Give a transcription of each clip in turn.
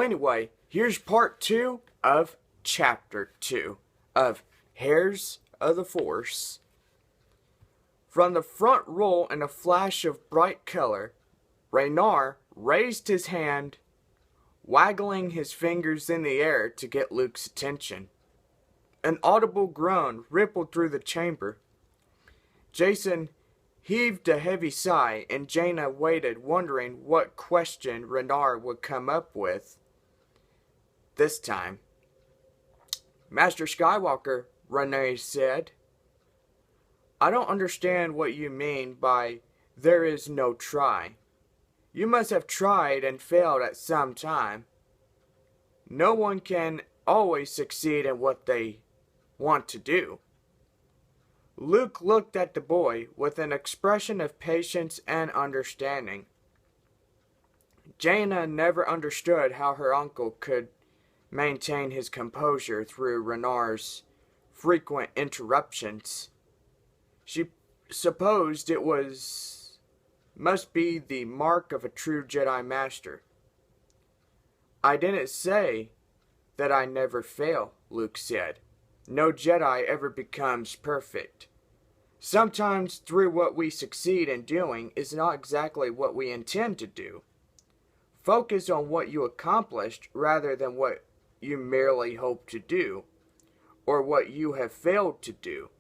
Anyway, here's part 2 of chapter 2 of Heirs of the Force. From the front row in a flash of bright color, Raynar raised his hand, waggling his fingers in the air to get Luke's attention. An audible groan rippled through the chamber. Jacen heaved a heavy sigh, and Jaina waited, wondering what question Raynar would come up with this time. "Master Skywalker," Raynar said, "I don't understand what you mean by 'there is no try.' You must have tried and failed at some time. No one can always succeed in what they want to do." Luke looked at the boy with an expression of patience and understanding. Jaina never understood how her uncle could maintain his composure through Raynar's frequent interruptions. She supposed it must be the mark of a true Jedi Master. "I didn't say that I never fail," Luke said. "No Jedi ever becomes perfect. Sometimes through what we succeed in doing is not exactly what we intend to do. Focus on what you accomplished rather than what you merely hope to do, or what you have failed to do.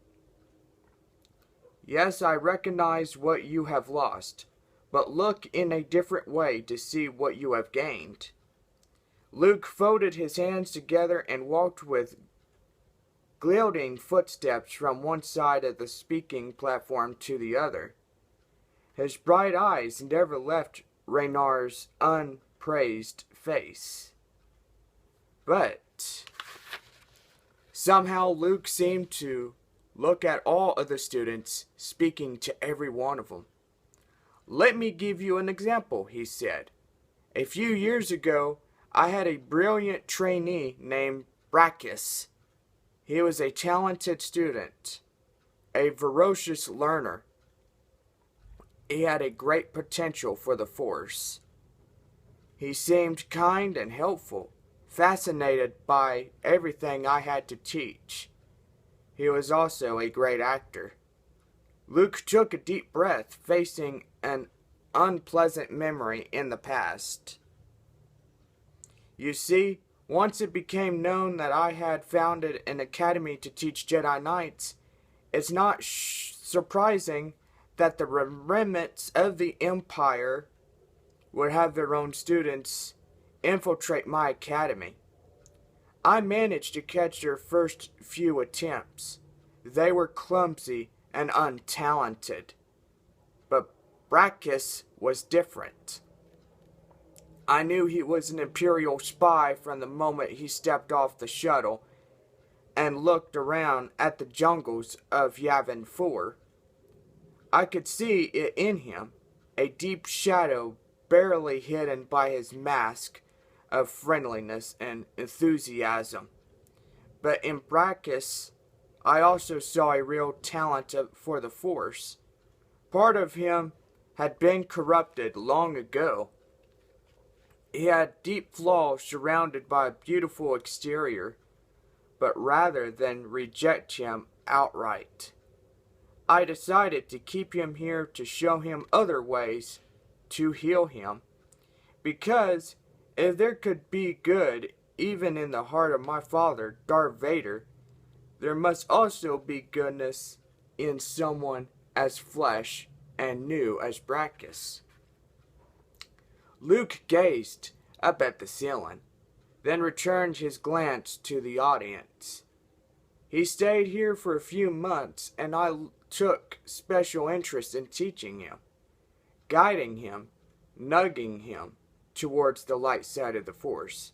Yes, I recognize what you have lost, but look in a different way to see what you have gained." Luke folded his hands together and walked with gliding footsteps from one side of the speaking platform to the other. His bright eyes never left Raynar's unpraised face. But somehow Luke seemed to look at all of the students, speaking to every one of them. "Let me give you an example," he said. "A few years ago, I had a brilliant trainee named Brakkus. He was a talented student, a voracious learner. He had a great potential for the Force. He seemed kind and helpful, fascinated by everything I had to teach. He was also a great actor." Luke took a deep breath, facing an unpleasant memory in the past. "You see, once it became known that I had founded an academy to teach Jedi Knights, it's not surprising that the remnants of the Empire would have their own students infiltrate my academy. I managed to catch their first few attempts. They were clumsy and untalented. But Brakkus was different. I knew he was an Imperial spy from the moment he stepped off the shuttle and looked around at the jungles of Yavin 4. I could see it in him, a deep shadow barely hidden by his mask of friendliness and enthusiasm. But in Brakkus, I also saw a real talent for the Force. Part of him had been corrupted long ago. He had deep flaws surrounded by a beautiful exterior, but rather than reject him outright, I decided to keep him here to show him other ways to heal him. Because if there could be good even in the heart of my father, Darth Vader, there must also be goodness in someone as flesh and new as Brakkus." Luke gazed up at the ceiling, then returned his glance to the audience. "He stayed here for a few months, and I took special interest in teaching him, guiding him, nudging him towards the light side of the Force.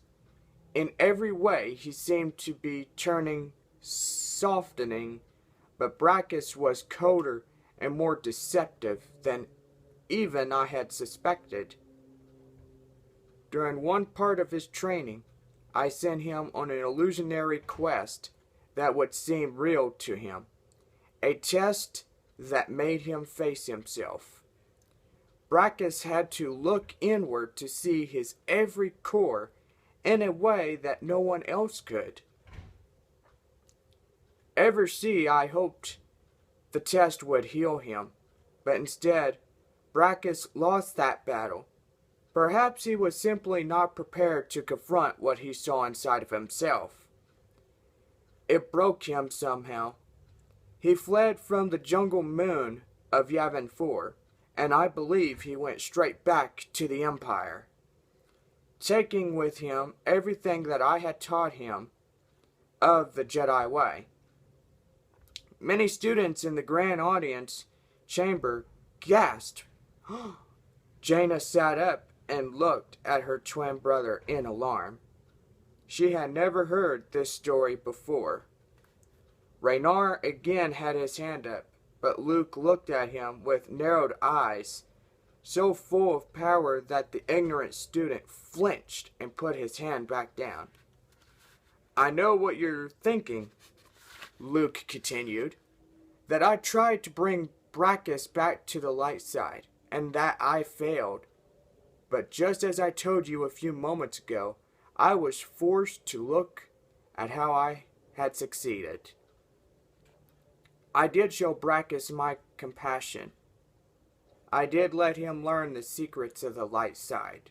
In every way, he seemed to be softening, but Brakkus was colder and more deceptive than even I had suspected. During one part of his training, I sent him on an illusionary quest that would seem real to him, a test that made him face himself. Brakkus had to look inward to see his every core in a way that no one else could. Ever see, I hoped the test would heal him, but instead, Brachus lost that battle. Perhaps he was simply not prepared to confront what he saw inside of himself. It broke him somehow. He fled from the jungle moon of Yavin 4, and I believe he went straight back to the Empire, taking with him everything that I had taught him of the Jedi way. Many students in the grand audience chamber gasped. Jaina sat up and looked at her twin brother in alarm. She had never heard this story before. Raynar again had his hand up, but Luke looked at him with narrowed eyes, so full of power that the ignorant student flinched and put his hand back down. I know what you're thinking, Luke continued, that I tried to bring Brachus back to the light side, and that I failed. But just as I told you a few moments ago, I was forced to look at how I had succeeded. I did show Brachus my compassion. I did let him learn the secrets of the light side,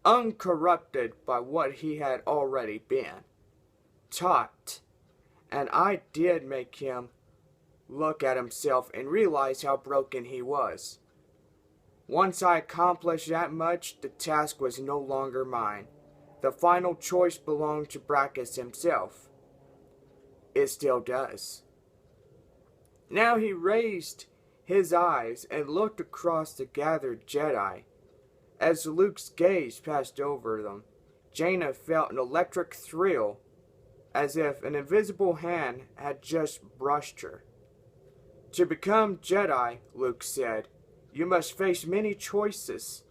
uncorrupted by what he had already been taught, and I did make him look at himself and realize how broken he was. Once I accomplished that much, the task was no longer mine. The final choice belonged to Brachus himself. It still does. Now he raised his eyes and looked across the gathered Jedi. As Luke's gaze passed over them, Jaina felt an electric thrill, as if an invisible hand had just brushed her. To become Jedi, Luke said, you must face many choices.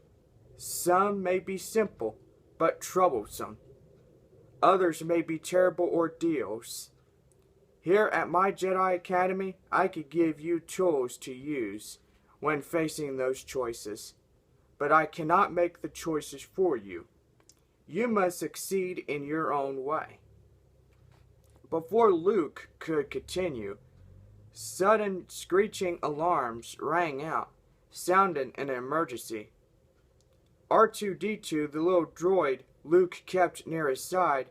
Some may be simple, but troublesome. Others may be terrible ordeals. Here at my Jedi Academy, I could give you tools to use when facing those choices, but I cannot make the choices for you. You must succeed in your own way. Before Luke could continue, sudden screeching alarms rang out, sounding an emergency. R2-D2, the little droid Luke kept near his side,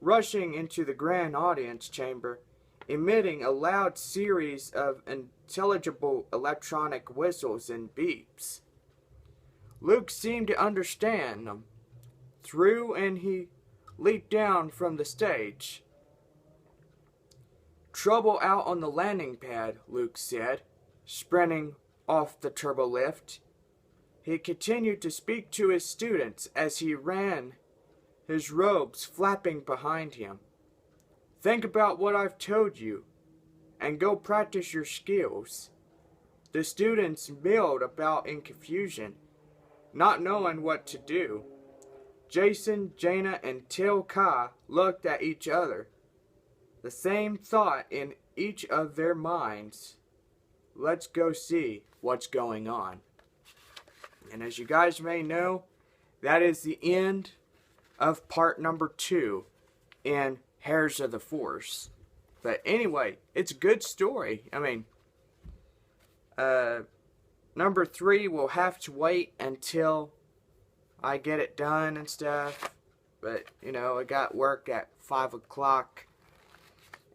rushing into the grand audience chamber, emitting a loud series of intelligible electronic whistles and beeps. Luke seemed to understand them. Through and he leaped down from the stage. Trouble out on the landing pad, Luke said, sprinting off the turbolift. He continued to speak to his students as he ran, his robes flapping behind him. Think about what I've told you, and go practice your skills. The students milled about in confusion, not knowing what to do. Jacen, Jaina, and Teal Ka looked at each other, the same thought in each of their minds. Let's go see what's going on. And as you guys may know, that is the end of part number 2 in Heirs of the Force. But anyway, it's a good story. I mean, number 3 will have to wait until I get it done and stuff. But, you know, I got work at 5 o'clock.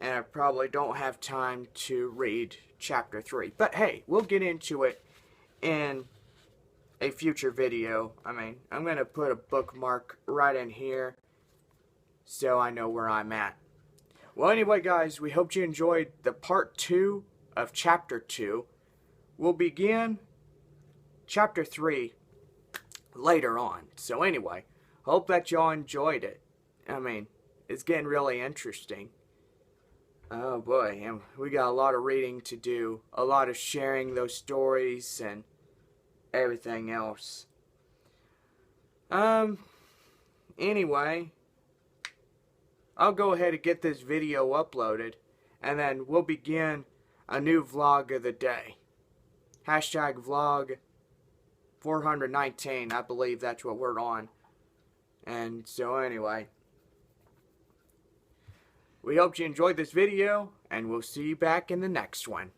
And I probably don't have time to read chapter 3. But hey, we'll get into it in a future video. I mean, I'm going to put a bookmark right in here so I know where I'm at. Well, anyway, guys, we hope you enjoyed the part 2 of chapter 2. We'll begin chapter 3 later on. So anyway, hope that y'all enjoyed it. I mean, it's getting really interesting. Oh boy, and we got a lot of reading to do, a lot of sharing those stories and everything else. Anyway, I'll go ahead and get this video uploaded, and then we'll begin a new vlog of the day. Hashtag vlog 419, I believe that's what we're on. And so anyway, we hope you enjoyed this video, and we'll see you back in the next one.